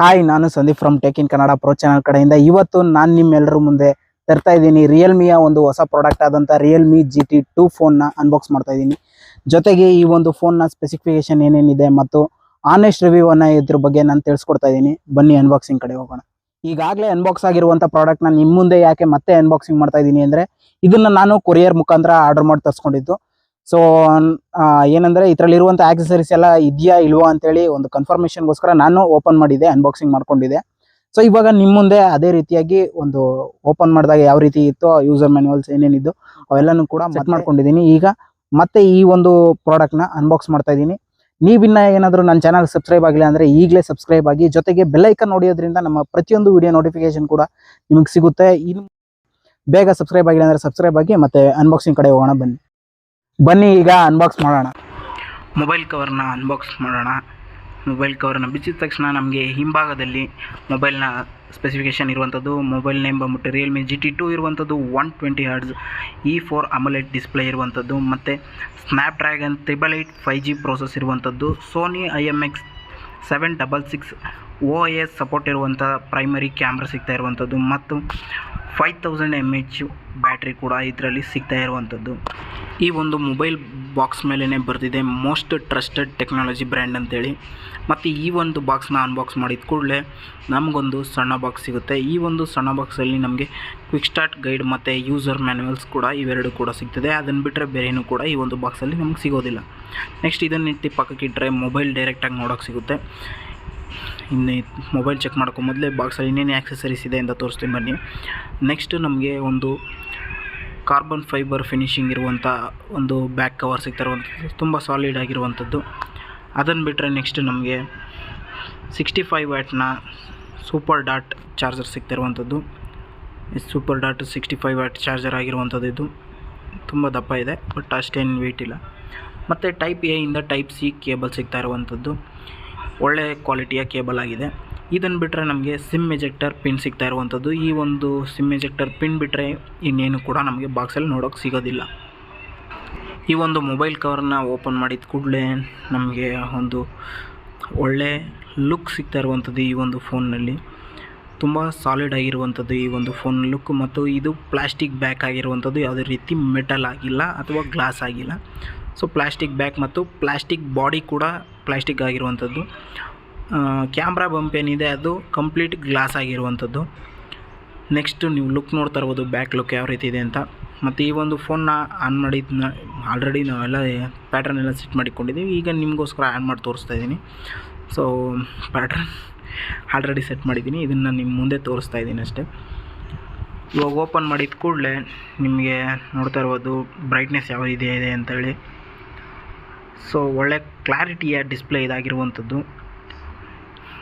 Hi, ನಾನು Sandeep from tech in Kannada pro channel ಕಡೆಯಿಂದ ಇವತ್ತು ನಾನು ನಿಮ್ಮೆಲ್ಲರ ಮುಂದೆ ತರ್ತಾ ಇದ್ದೀನಿ ರಿಯಲ್ಮಿಯ ಒಂದು ಹೊಸ ಪ್ರಾಡಕ್ಟ್ ಆದಂಥ ರಿಯಲ್ಮಿ GT 2 ಫೋನ್ನ ಅನ್ಬಾಕ್ಸ್ ಮಾಡ್ತಾ ಇದ್ದೀನಿ. ಜೊತೆಗೆ ಈ ಒಂದು ಫೋನ್ನ ಸ್ಪೆಸಿಫಿಕೇಶನ್ ಏನೇನಿದೆ ಮತ್ತು ಆನೆಸ್ಟ್ ರಿವ್ಯೂವನ್ನು ಇದ್ರ ಬಗ್ಗೆ ನಾನು ತಿಳಿಸ್ಕೊಡ್ತಾ ಇದ್ದೀನಿ. ಬನ್ನಿ ಅನ್ಬಾಕ್ಸಿಂಗ್ ಕಡೆ ಹೋಗೋಣ. ಈಗಾಗಲೇ ಅನ್ಬಾಕ್ಸ್ ಆಗಿರುವಂಥ ಪ್ರಾಡಕ್ಟ್ನ ನಿಮ್ಮ ಮುಂದೆ ಯಾಕೆ ಮತ್ತೆ ಅನ್ಬಾಕ್ಸಿಂಗ್ ಮಾಡ್ತಾ ಇದ್ದೀನಿ ಅಂದರೆ, ಇದನ್ನು ನಾನು ಕೊರಿಯರ್ ಮುಖಾಂತರ ಆರ್ಡರ್ ಮಾಡಿ ತರಿಸ್ಕೊಂಡಿದ್ದು. ಸೊ ಏನಂದರೆ ಇದರಲ್ಲಿರುವಂಥ ಆಕ್ಸೆಸರೀಸ್ ಎಲ್ಲ ಇದೆಯಾ ಇಲ್ವಾ ಅಂತೇಳಿ ಒಂದು ಕನ್ಫರ್ಮೇಷನ್ಗೋಸ್ಕರ ನಾನು ಓಪನ್ ಮಾಡಿದ್ದೆ, ಅನ್ಬಾಕ್ಸಿಂಗ್ ಮಾಡ್ಕೊಂಡಿದ್ದೆ. ಸೊ ಇವಾಗ ನಿಮ್ಮ ಮುಂದೆ ಅದೇ ರೀತಿಯಾಗಿ ಒಂದು ಓಪನ್ ಮಾಡಿದಾಗ ಯಾವ ರೀತಿ ಇತ್ತು, ಯೂಸರ್ ಮ್ಯಾನ್ಯುವಲ್ಸ್ ಏನೇನಿದ್ದು ಅವೆಲ್ಲನೂ ಕೂಡ ಸೆಟ್ ಮಾಡ್ಕೊಂಡಿದ್ದೀನಿ. ಈಗ ಮತ್ತೆ ಈ ಒಂದು ಪ್ರಾಡಕ್ಟ್ನ ಅನ್ಬಾಕ್ಸ್ ಮಾಡ್ತಾ ಇದ್ದೀನಿ. ನೀವಿನ್ನ ಏನಾದರೂ ನನ್ನ ಚಾನಲ್ ಸಬ್ಸ್ಕ್ರೈಬ್ ಆಗಿಲ್ಲ ಅಂದರೆ ಈಗಲೇ ಸಬ್ಸ್ಕ್ರೈಬ್ ಆಗಿ, ಜೊತೆಗೆ ಬೆಲ್ ಐಕನ್ ನೋಡೋದ್ರಿಂದ ನಮ್ಮ ಪ್ರತಿಯೊಂದು ವಿಡಿಯೋ ನೋಟಿಫಿಕೇಶನ್ ಕೂಡ ನಿಮಗೆ ಸಿಗುತ್ತೆ. ಇನ್ನು ಬೇಗ ಸಬ್ಸ್ಕ್ರೈಬ್ ಆಗಿಲ್ಲ ಅಂದರೆ ಸಬ್ಸ್ಕ್ರೈಬ್ ಆಗಿ, ಮತ್ತು ಅನ್ಬಾಕ್ಸಿಂಗ್ ಕಡೆ ಹೋಗೋಣ. ಬನ್ನಿ ಈಗ ಅನ್ಬಾಕ್ಸ್ ಮಾಡೋಣ. ಮೊಬೈಲ್ ಕವರ್ನ ಅನ್ಬಾಕ್ಸ್ ಮಾಡೋಣ. ಮೊಬೈಲ್ ಕವರ್ನ ಬಿಚ್ಚಿದ ತಕ್ಷಣ ನಮಗೆ ಹಿಂಭಾಗದಲ್ಲಿ ಮೊಬೈಲ್ನ ಸ್ಪೆಸಿಫಿಕೇಷನ್ ಇರುವಂಥದ್ದು. ಮೊಬೈಲ್ ನೇಮ್ ಬಂದ್ಬಿಟ್ಟು ರಿಯಲ್ಮಿ GT 2 ಇರುವಂಥದ್ದು, 120 Hz E4 AMOLED ಡಿಸ್ಪ್ಲೇ ಇರುವಂಥದ್ದು, ಮತ್ತು ಸ್ನ್ಯಾಪ್ಡ್ರ್ಯಾಗನ್ 888 5G ಪ್ರೋಸೆಸ್ ಇರುವಂಥದ್ದು, ಸೋನಿ IMX 766 OIS ಸಪೋರ್ಟ್ ಇರುವಂಥ ಪ್ರೈಮರಿ ಕ್ಯಾಮ್ರಾ ಸಿಗ್ತಾ ಇರುವಂಥದ್ದು, ಮತ್ತು 5000 mAh ಬ್ಯಾಟ್ರಿ ಕೂಡ ಇದರಲ್ಲಿ ಸಿಗ್ತಾ ಇರುವಂಥದ್ದು. ಈ ಒಂದು ಮೊಬೈಲ್ ಬಾಕ್ಸ್ ಮೇಲೇ ಬರೆದಿದೆ ಮೋಸ್ಟ್ ಟ್ರಸ್ಟೆಡ್ ಟೆಕ್ನಾಲಜಿ ಬ್ರ್ಯಾಂಡ್ ಅಂತೇಳಿ. ಮತ್ತು ಈ ಒಂದು ಬಾಕ್ಸ್ನ ಅನ್ಬಾಕ್ಸ್ ಮಾಡಿದ ಕೂಡಲೇ ನಮಗೊಂದು ಸಣ್ಣ ಬಾಕ್ಸ್ ಸಿಗುತ್ತೆ. ಈ ಒಂದು ಸಣ್ಣ ಬಾಕ್ಸಲ್ಲಿ ನಮಗೆ ಕ್ವಿಕ್ ಸ್ಟಾರ್ಟ್ ಗೈಡ್ ಮತ್ತು ಯೂಸರ್ ಮ್ಯಾನ್ಯುವಲ್ಸ್ ಕೂಡ ಇವೆರಡು ಕೂಡ ಸಿಗ್ತದೆ. ಅದನ್ನು ಬಿಟ್ಟರೆ ಬೇರೇನೂ ಕೂಡ ಈ ಒಂದು ಬಾಕ್ಸಲ್ಲಿ ನಮಗೆ ಸಿಗೋದಿಲ್ಲ. ನೆಕ್ಸ್ಟ್ ಇದನ್ನು ಇಟ್ಟು ಪಕ್ಕಕ್ಕೆ ಇಟ್ಟರೆ ಮೊಬೈಲ್ ಡೈರೆಕ್ಟಾಗಿ ನೋಡೋಕ್ಕೆ ಸಿಗುತ್ತೆ. ಇನ್ನು ಮೊಬೈಲ್ ಚೆಕ್ ಮಾಡ್ಕೊ ಮೊದಲೇ ಬಾಕ್ಸಲ್ಲಿ ಇನ್ನೇನು ಆಕ್ಸೆಸರೀಸ್ ಇದೆ ಅಂತ ತೋರಿಸ್ತೀನಿ ಬನ್ನಿ. ನೆಕ್ಸ್ಟ್ ನಮಗೆ ಒಂದು ಕಾರ್ಬನ್ ಫೈಬರ್ ಫಿನಿಶಿಂಗ್ ಇರುವಂಥ ಒಂದು ಬ್ಯಾಕ್ ಕವರ್ ಸಿಗ್ತಾ ಇರುವಂಥದ್ದು, ತುಂಬ ಸಾಲಿಡ್ ಆಗಿರುವಂಥದ್ದು. ಅದನ್ನು ಬಿಟ್ಟರೆ ನೆಕ್ಸ್ಟ್ ನಮಗೆ 65 ವ್ಯಾಟ್ನ ಸೂಪರ್ ಡಾಟ್ ಚಾರ್ಜರ್ ಸಿಗ್ತಾ ಇರುವಂಥದ್ದು. ಸೂಪರ್ ಡಾಟ್ 65 ವ್ಯಾಟ್ ಚಾರ್ಜರ್ ಆಗಿರುವಂಥದ್ದು. ಇದು ತುಂಬ ದಪ್ಪ ಇದೆ, ಬಟ್ ಅಷ್ಟೇನು ವೆಯ್ಟ್ ಇಲ್ಲ. ಮತ್ತು ಟೈಪ್ ಎ ಇಂದ ಟೈಪ್ ಸಿ ಕೇಬಲ್ ಸಿಗ್ತಾ ಇರುವಂಥದ್ದು, ಒಳ್ಳೆ ಕ್ವಾಲಿಟಿಯ ಕೇಬಲ್ ಆಗಿದೆ. ಇದನ್ನು ಬಿಟ್ಟರೆ ನಮಗೆ ಸಿಮ್ ಎಜೆಕ್ಟರ್ ಪಿನ್ ಸಿಗ್ತಾ ಇರುವಂಥದ್ದು. ಈ ಒಂದು ಸಿಮ್ ಎಜೆಕ್ಟರ್ ಪಿನ್ ಬಿಟ್ಟರೆ ಇನ್ನೇನು ಕೂಡ ನಮಗೆ ಬಾಕ್ಸಲ್ಲಿ ನೋಡೋಕ್ಕೆ ಸಿಗೋದಿಲ್ಲ. ಈ ಒಂದು ಮೊಬೈಲ್ ಕವರ್ನ ಓಪನ್ ಮಾಡಿದ ಕೂಡಲೇ ನಮಗೆ ಒಂದು ಒಳ್ಳೆ ಲುಕ್ ಸಿಗ್ತಾ ಇರುವಂಥದ್ದು. ಈ ಒಂದು ಫೋನ್ನಲ್ಲಿ ತುಂಬ ಸಾಲಿಡ್ ಆಗಿರುವಂಥದ್ದು ಈ ಒಂದು ಫೋನ್ ಲುಕ್. ಮತ್ತು ಇದು ಪ್ಲಾಸ್ಟಿಕ್ ಬ್ಯಾಕ್ ಆಗಿರುವಂಥದ್ದು, ಯಾವುದೇ ರೀತಿ ಮೆಟಲ್ ಆಗಿಲ್ಲ ಅಥವಾ ಗ್ಲಾಸ್ ಆಗಿಲ್ಲ. ಸೊ ಪ್ಲಾಸ್ಟಿಕ್ ಬ್ಯಾಕ್ ಮತ್ತು ಪ್ಲಾಸ್ಟಿಕ್ ಬಾಡಿ ಕೂಡ ಪ್ಲಾಸ್ಟಿಕ್ ಆಗಿರುವಂಥದ್ದು. ಕ್ಯಾಮ್ರಾ ಬಂಪ್ ಏನಿದೆ ಅದು ಕಂಪ್ಲೀಟ್ ಗ್ಲಾಸ್ ಆಗಿರುವಂಥದ್ದು. ನೆಕ್ಸ್ಟ್ ನೀವು ಲುಕ್ ನೋಡ್ತಾ ಇರ್ಬೋದು, ಬ್ಯಾಕ್ ಲುಕ್ ಯಾವ ರೀತಿ ಇದೆ ಅಂತ. ಮತ್ತು ಈ ಒಂದು ಫೋನ್ನ ಆನ್ ಮಾಡಿದ್ನ ಆಲ್ರೆಡಿ ನಾವೆಲ್ಲ ಪ್ಯಾಟ್ರನ್ ಎಲ್ಲ ಸೆಟ್ ಮಾಡಿಕೊಂಡಿದ್ದೀವಿ. ಈಗ ನಿಮಗೋಸ್ಕರ ಆನ್ ಮಾಡಿ ತೋರಿಸ್ತಾ ಇದ್ದೀನಿ. ಸೊ ಪ್ಯಾಟ್ರನ್ ಆಲ್ರೆಡಿ ಸೆಟ್ ಮಾಡಿದ್ದೀನಿ, ಇದನ್ನು ನಿಮ್ಮ ಮುಂದೆ ತೋರಿಸ್ತಾ ಇದ್ದೀನಿ ಅಷ್ಟೇ. ಇವಾಗ ಓಪನ್ ಮಾಡಿದ ಕೂಡಲೇ ನಿಮಗೆ ನೋಡ್ತಾ ಇರ್ಬೋದು ಬ್ರೈಟ್ನೆಸ್ ಯಾವ ಇದೆ ಅಂತೇಳಿ. ಸೊ ಒಳ್ಳೆ ಕ್ಲಾರಿಟಿಯ ಡಿಸ್ಪ್ಲೇ ಇದಾಗಿರುವಂಥದ್ದು,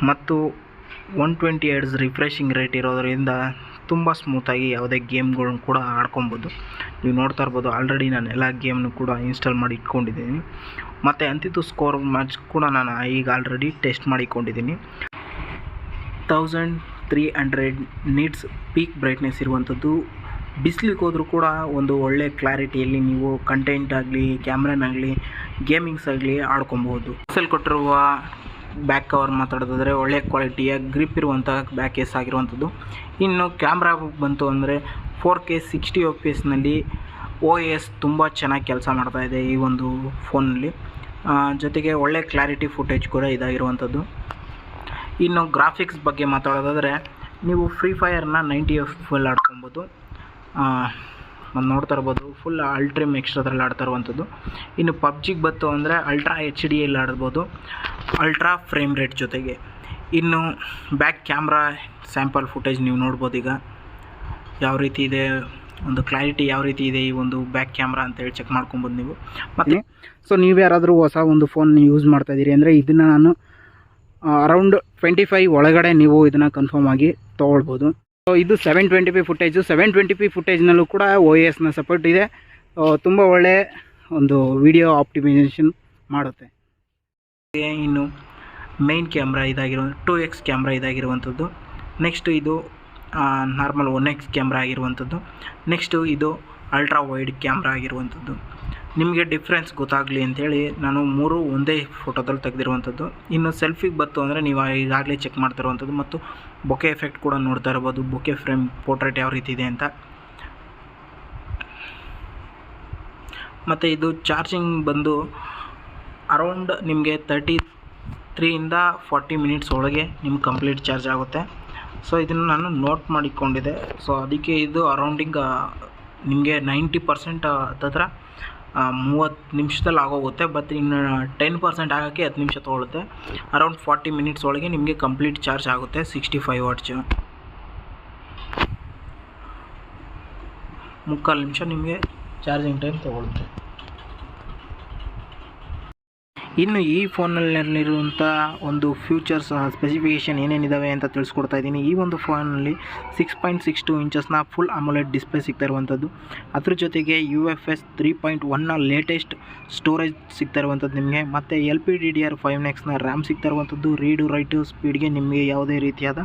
ಮತ್ತು 120 Hz ರಿಫ್ರೆಶಿಂಗ್ ರೇಟ್ ಇರೋದರಿಂದ ತುಂಬ ಸ್ಮೂತಾಗಿ ಯಾವುದೇ ಗೇಮ್ಗಳನ್ನ ಕೂಡ ಆಡ್ಕೊಬೋದು. ನೀವು ನೋಡ್ತಾ ಇರ್ಬೋದು ಆಲ್ರೆಡಿ ನಾನು ಎಲ್ಲ ಗೇಮ್ನು ಕೂಡ ಇನ್ಸ್ಟಾಲ್ ಮಾಡಿ ಇಟ್ಕೊಂಡಿದ್ದೀನಿ. ಮತ್ತು ಅಂತಿತ್ತು ಸ್ಕೋರ್ ಮ್ಯಾಚ್ ಕೂಡ ನಾನು ಈಗ ಆಲ್ರೆಡಿ ಟೆಸ್ಟ್ ಮಾಡಿಕೊಂಡಿದ್ದೀನಿ. 1300 ನಿಟ್ಸ್ ಪೀಕ್ ಬ್ರೈಟ್ನೆಸ್ ಇರುವಂಥದ್ದು. ಬಿಸಿಲಿಗೆ ಹೋದರೂ ಕೂಡ ಒಂದು ಒಳ್ಳೆ ಕ್ಲಾರಿಟಿಯಲ್ಲಿ ನೀವು ಕಂಟೆಂಟ್ ಆಗಲಿ, ಕ್ಯಾಮ್ರಾನಾಗಲಿ, ಗೇಮಿಂಗ್ಸ್ ಆಗಲಿ ಆಡ್ಕೊಬೋದು. ಬಾಕ್ಸಲ್ಲಿ ಕೊಟ್ಟಿರುವ ಬ್ಯಾಕ್ ಕವರ್ ಮಾತಾಡೋದಾದರೆ ಒಳ್ಳೆ ಕ್ವಾಲಿಟಿಯ ಗ್ರಿಪ್ ಇರುವಂಥ ಬ್ಯಾಕ್ ಕೇಸ್ ಆಗಿರುವಂಥದ್ದು. ಇನ್ನು ಕ್ಯಾಮ್ರಾ ಬಂತು ಅಂದರೆ 4K 60 fps OIS ತುಂಬ ಚೆನ್ನಾಗಿ ಕೆಲಸ ಮಾಡ್ತಾಯಿದೆ ಈ ಒಂದು ಫೋನಲ್ಲಿ. ಜೊತೆಗೆ ಒಳ್ಳೆ ಕ್ಲಾರಿಟಿ ಫುಟೇಜ್ ಕೂಡ ಇದಾಗಿರುವಂಥದ್ದು. ಇನ್ನು ಗ್ರಾಫಿಕ್ಸ್ ಬಗ್ಗೆ ಮಾತಾಡೋದಾದರೆ ನೀವು ಫ್ರೀ ಫೈರ್ನ 90 FPS ಆಡ್ಕೊಬೋದು. ನಾನು ನೋಡ್ತಾ ಇರ್ಬೋದು ಫುಲ್ ಅಲ್ಟ್ರಿಮ್ ಎಕ್ಸ್ಟ್ರಾದ್ರಲ್ಲಿ ಆಡ್ತಾ ಇರುವಂಥದ್ದು. ಇನ್ನು ಪಬ್ಜಿಗೆ ಬಂತು ಅಂದರೆ ಅಲ್ಟ್ರಾ HD ಆಡ್ಬೋದು, ಅಲ್ಟ್ರಾ ಫ್ರೇಮ್ ರೇಟ್ ಜೊತೆಗೆ. ಇನ್ನು ಬ್ಯಾಕ್ ಕ್ಯಾಮ್ರಾ ಸ್ಯಾಂಪಲ್ ಫುಟೇಜ್ ನೀವು ನೋಡ್ಬೋದು ಈಗ ಯಾವ ರೀತಿ ಇದೆ, ಒಂದು ಕ್ಲಾರಿಟಿ ಯಾವ ರೀತಿ ಇದೆ ಈ ಒಂದು ಬ್ಯಾಕ್ ಕ್ಯಾಮ್ರಾ ಅಂತೇಳಿ ಚೆಕ್ ಮಾಡ್ಕೊಬೋದು ನೀವು. ಮತ್ತು ಸೊ ನೀವು ಯಾರಾದರೂ ಹೊಸ ಒಂದು ಫೋನ್ ಯೂಸ್ ಮಾಡ್ತಾಯಿದ್ದೀರಿ ಅಂದರೆ ಇದನ್ನು ನಾನು ಅರೌಂಡ್ 25 ಒಳಗಡೆ ನೀವು ಇದನ್ನು ಕನ್ಫರ್ಮ್ ಆಗಿ ತೊಗೊಳ್ಬೋದು. ಸೊ ಇದು 720p ಫುಟೇಜು. 720p ಫುಟೇಜ್ನಲ್ಲೂ ಕೂಡ OISನ ಸಪೋರ್ಟ್ ಇದೆ. ತುಂಬ ಒಳ್ಳೆ ಒಂದು ವಿಡಿಯೋ ಆಪ್ಟಿಮೈಸೇಷನ್ ಮಾಡುತ್ತೆ. ಇನ್ನು ಮೇನ್ ಕ್ಯಾಮ್ರಾ ಇದಾಗಿರೋ 2x ಕ್ಯಾಮ್ರಾ ಇದಾಗಿರುವಂಥದ್ದು. ನೆಕ್ಸ್ಟ್ ಇದು ನಾರ್ಮಲ್ 1x ಕ್ಯಾಮ್ರಾ ಆಗಿರುವಂಥದ್ದು. ನೆಕ್ಸ್ಟು ಇದು ಅಲ್ಟ್ರಾ ವೈಡ್ ಕ್ಯಾಮ್ರಾ ಆಗಿರುವಂಥದ್ದು. ನಿಮಗೆ ಡಿಫ್ರೆನ್ಸ್ ಗೊತ್ತಾಗಲಿ ಅಂತೇಳಿ ನಾನು 3 ಒಂದೇ ಫೋಟೋದಲ್ಲಿ ತೆಗೆದಿರುವಂಥದ್ದು. ಇನ್ನು ಸೆಲ್ಫಿಗೆ ಬಂತು ಅಂದರೆ ನೀವು ಈಗಾಗಲೇ ಚೆಕ್ ಮಾಡ್ತಿರುವಂಥದ್ದು ಮತ್ತು ಬೊಕೆ ಎಫೆಕ್ಟ್ ಕೂಡ ನೋಡ್ತಾ ಇರ್ಬೋದು, ಬೊಕೆ ಫ್ರೇಮ್ ಪೋರ್ಟ್ರೇಟ್ ಯಾವ ರೀತಿ ಇದೆ ಅಂತ. ಮತ್ತು ಇದು ಚಾರ್ಜಿಂಗ್ ಬಂದು ಅರೌಂಡ್ ನಿಮಗೆ 33ಇಂದ 40 ಮಿನಿಟ್ಸ್ ಒಳಗೆ ನಿಮ್ಗೆ ಕಂಪ್ಲೀಟ್ ಚಾರ್ಜ್ ಆಗುತ್ತೆ. ಸೊ ಇದನ್ನು ನಾನು ನೋಟ್ ಮಾಡಿಕೊಂಡಿದ್ದೆ. ಸೊ ಅದಕ್ಕೆ ಇದು ಅರೌಂಡಿಂಗ್ ನಿಮಗೆ 90% ಹತ್ತತ್ರ 30 ನಿಮಿಷದಲ್ಲಿ ಆಗೋಗುತ್ತೆ. ಬಟ್ ಇನ್ನು 10% ಆಗೋಕ್ಕೆ 10 ನಿಮಿಷ ತೊಗೊಳುತ್ತೆ. ಅರೌಂಡ್ 40 ಮಿನಿಟ್ಸ್ ಒಳಗೆ ನಿಮಗೆ ಕಂಪ್ಲೀಟ್ ಚಾರ್ಜ್ ಆಗುತ್ತೆ. 65 ವಾಟ್ಸ್, 3/4 ನಿಮಿಷ ನಿಮಗೆ ಚಾರ್ಜಿಂಗ್ ಟೈಮ್ ತೊಗೊಳುತ್ತೆ. ಇನ್ನು ಈ ಫೋನಲ್ಲಿರುವಂಥ ಒಂದು ಫ್ಯೂಚರ್ಸ್ ಸ್ಪೆಸಿಫಿಕೇಷನ್ ಏನೇನಿದ್ದಾವೆ ಅಂತ ತಿಳಿಸ್ಕೊಡ್ತಾ ಇದ್ದೀನಿ. ಈ ಒಂದು ಫೋನಲ್ಲಿ 6.62 ಇಂಚಸ್ನ ಫುಲ್ ಅಮೋಲೆಡ್ ಡಿಸ್ಪ್ಲೇ ಸಿಗ್ತಾ ಇರುವಂಥದ್ದು. ಅದ್ರ ಜೊತೆಗೆ UFS 3.1ನ ಲೇಟೆಸ್ಟ್ ಸ್ಟೋರೇಜ್ ಸಿಗ್ತಾ ಇರುವಂಥದ್ದು ನಿಮಗೆ. ಮತ್ತು LPDDR5Xನ ರ್ಯಾಮ್ ಸಿಗ್ತಾ ಇರುವಂಥದ್ದು. ರೀಡು ರೈಟು ಸ್ಪೀಡ್ಗೆ ನಿಮಗೆ ಯಾವುದೇ ರೀತಿಯಾದ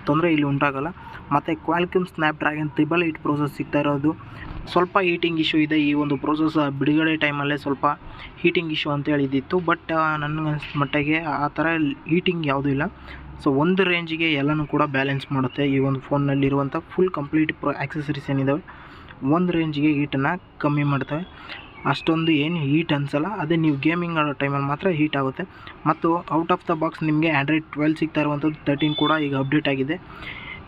ತೊಂದರೆ ಇಲ್ಲಿ ಉಂಟಾಗಲ್ಲ. ಮತ್ತು ಕ್ವಾಲ್ಕಮ್ ಸ್ನ್ಯಾಪ್ಡ್ರ್ಯಾಗನ್ 888 ಪ್ರೋಸೆಸ್ ಸಿಗ್ತಾ ಇರೋದು. ಸ್ವಲ್ಪ ಹೀಟಿಂಗ್ ಇಶ್ಯೂ ಇದೆ. ಈ ಒಂದು ಪ್ರೋಸೆಸ್ ಬಿಡುಗಡೆ ಟೈಮಲ್ಲೇ ಸ್ವಲ್ಪ ಹೀಟಿಂಗ್ ಇಶ್ಯೂ ಅಂತ ಹೇಳಿದ್ದಿತ್ತು. ಬಟ್ ನನಗೆ ಮಟ್ಟಿಗೆ ಆ ಥರ ಹೀಟಿಂಗ್ ಯಾವುದೂ ಇಲ್ಲ. ಸೊ ಒಂದು ರೇಂಜಿಗೆ ಎಲ್ಲನೂ ಕೂಡ ಬ್ಯಾಲೆನ್ಸ್ ಮಾಡುತ್ತೆ. ಈ ಒಂದು ಫೋನ್ನಲ್ಲಿರುವಂಥ ಫುಲ್ ಕಂಪ್ಲೀಟ್ ಆಕ್ಸೆಸರೀಸ್ ಏನಿದ್ದಾವೆ ಒಂದು ರೇಂಜಿಗೆ ಹೀಟನ್ನು ಕಮ್ಮಿ ಮಾಡ್ತವೆ. ಅಷ್ಟೊಂದು ಏನು ಹೀಟ್ ಅನಿಸಲ್ಲ. ಅದೇ ನೀವು ಗೇಮಿಂಗ್ ಆಡೋ ಟೈಮಲ್ಲಿ ಮಾತ್ರ ಹೀಟ್ ಆಗುತ್ತೆ. ಮತ್ತು ಔಟ್ ಆಫ್ ದ ಬಾಕ್ಸ್ ನಿಮಗೆ ಆ್ಯಂಡ್ರಾಯ್ಡ್ 12 ಸಿಗ್ತಾ ಇರುವಂಥದ್ದು. 13 ಕೂಡ ಈಗ ಅಪ್ಡೇಟ್ ಆಗಿದೆ.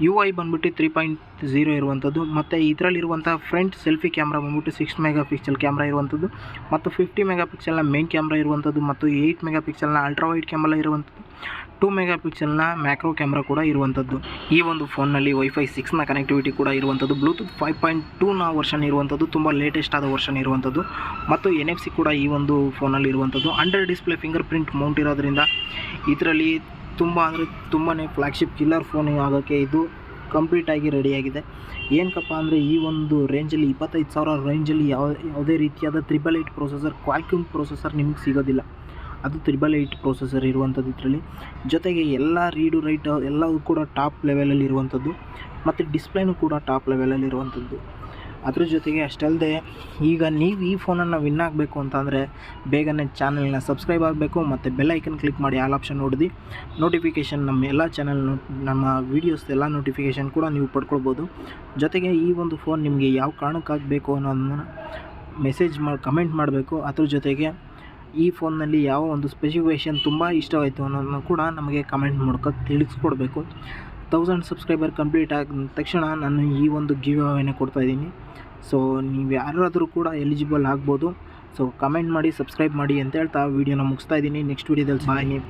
UI ಬಂದ್ಬಿಟ್ಟು 3.0 ಇರುವಂಥದ್ದು. ಮತ್ತು ಇದರಲ್ಲಿರುವಂಥ ಫ್ರಂಟ್ ಸೆಲ್ಫಿ ಕ್ಯಾಮ್ರಾ ಬಂದ್ಬಿಟ್ಟು 6 ಮೆಗಾ ಪಿಕ್ಸೆಲ್ ಕ್ಯಾಮ್ರಾ ಇರುವಂಥದ್ದು. ಮತ್ತು 50 ಮೆಗಾ ಪಿಕ್ಸೆಲ್ನ ಮೇನ್ ಕ್ಯಾಮ್ರಾ ಇರುವಂಥದ್ದು. ಮತ್ತು 8 ಮೆಗಾ ಪಿಕ್ಸೆಲ್ನ ಅಲ್ಟ್ರಾ ವೈಡ್ ಕ್ಯಾಮ್ರಾ ಇರುವಂಥದ್ದು. 2 ಮೆಗಾ ಪಿಕ್ಸೆಲ್ನ ಮ್ಯಾಕ್ರೋ ಕ್ಯಾಮ್ರಾ ಕೂಡ ಇರುವಂಥದ್ದು. ಈ ಒಂದು ಫೋನ್ನಲ್ಲಿ Wi-Fi 6ನ ಕನೆಕ್ಟಿವಿಟಿ ಕೂಡ ಇರುವಂಥದ್ದು. ಬ್ಲೂಟೂತ್ 5.2ನ ವರ್ಷನ್ ಇರುವಂಥದ್ದು, ತುಂಬ ಲೇಟೆಸ್ಟ್ ಆದ ವರ್ಷನ್ ಇರುವಂಥದ್ದು. ಮತ್ತು NFC ಕೂಡ ಈ ಒಂದು ಫೋನಲ್ಲಿ ಇರುವಂಥದ್ದು. Under display finger print Mount ಇರೋದ್ರಿಂದ ಇದರಲ್ಲಿ ತುಂಬಾ ಫ್ಲಾಗ್ಶಿಪ್ ಕಿಲ್ಲರ್ ಫೋನ್ ಆಗೋಕ್ಕೆ ಇದು ಕಂಪ್ಲೀಟಾಗಿ ರೆಡಿಯಾಗಿದೆ. ಏನಕ್ಕಪ್ಪ ಅಂದರೆ ಈ ಒಂದು ರೇಂಜಲ್ಲಿ 25,000 ರೇಂಜಲ್ಲಿ ಯಾವುದೇ ರೀತಿಯಾದ 888 ಪ್ರೊಸೆಸರ್, ಕ್ವಾಲ್ಕಮ್ ಪ್ರೊಸೆಸರ್ ನಿಮಗೆ ಸಿಗೋದಿಲ್ಲ. ಅದು 888 ಪ್ರೊಸೆಸರ್ ಇರುವಂಥದ್ದು ಇದರಲ್ಲಿ. ಜೊತೆಗೆ ಎಲ್ಲ ರೀಡು ರೈಟ್ ಎಲ್ಲವೂ ಕೂಡ ಟಾಪ್ ಲೆವೆಲಲ್ಲಿ ಇರುವಂಥದ್ದು. ಮತ್ತು ಡಿಸ್ಪ್ಲೇನೂ ಕೂಡ ಟಾಪ್ ಲೆವೆಲಲ್ಲಿ ಇರುವಂಥದ್ದು. ಅದ್ರ ಜೊತೆಗೆ ಅಷ್ಟಲ್ಲದೆ ಈಗ ನೀವು ಈ ಫೋನನ್ನು ವಿನ್ ಆಗಬೇಕು ಅಂತಂದರೆ ಬೇಗನೆ ಚಾನಲ್ನ ಸಬ್ಸ್ಕ್ರೈಬ್ ಆಗಬೇಕು. ಮತ್ತು ಬೆಲ್ ಐಕನ್ ಕ್ಲಿಕ್ ಮಾಡಿ ಆಲ್ ಆಪ್ಷನ್ ಹೊಡೆದು ನೋಟಿಫಿಕೇಷನ್ ನಮ್ಮ ಎಲ್ಲ ಚಾನಲ್ ನಮ್ಮ ವೀಡಿಯೋಸ್ ಎಲ್ಲ ನೋಟಿಫಿಕೇಷನ್ ಕೂಡ ನೀವು ಪಡ್ಕೊಳ್ಬೋದು. ಜೊತೆಗೆ ಈ ಒಂದು ಫೋನ್ ನಿಮಗೆ ಯಾವ ಕಾರಣಕ್ಕಾಗಬೇಕು ಅನ್ನೋದನ್ನು ಕಮೆಂಟ್ ಮಾಡಬೇಕು. ಅದ್ರ ಜೊತೆಗೆ ಈ ಫೋನ್ನಲ್ಲಿ ಯಾವ ಒಂದು ಸ್ಪೆಸಿಫಿಕೇಷನ್ ತುಂಬ ಇಷ್ಟವಾಯಿತು ಅನ್ನೋದನ್ನು ಕೂಡ ನಮಗೆ ಕಮೆಂಟ್ ಮಾಡ್ಕೊಂಡು ತಿಳಿಸ್ಕೊಡ್ಬೇಕು. 1000 ಸಬ್ಸ್ಕ್ರೈಬರ್ ಕಂಪ್ಲೀಟ್ ಆದ ತಕ್ಷಣ ನಾನು ಈ ಒಂದು ಗಿವ್ ಅವೇನೇ ಕೊಡ್ತಾಯಿದ್ದೀನಿ. ಸೊ ನೀವು ಯಾರಾದರೂ ಕೂಡ ಎಲಿಜಿಬಲ್ ಆಗ್ಬೋದು. ಸೊ ಕಮೆಂಟ್ ಮಾಡಿ, ಸಬ್ಸ್ಕ್ರೈಬ್ ಮಾಡಿ ಅಂತ ಹೇಳ್ತಾ ವೀಡಿಯೋನ ಮುಗಿಸ್ತಾ ಇದ್ದೀನಿ. ನೆಕ್ಸ್ಟ್ ವೀಡಿಯೋದಲ್ಲಿ ಬಾಯ್.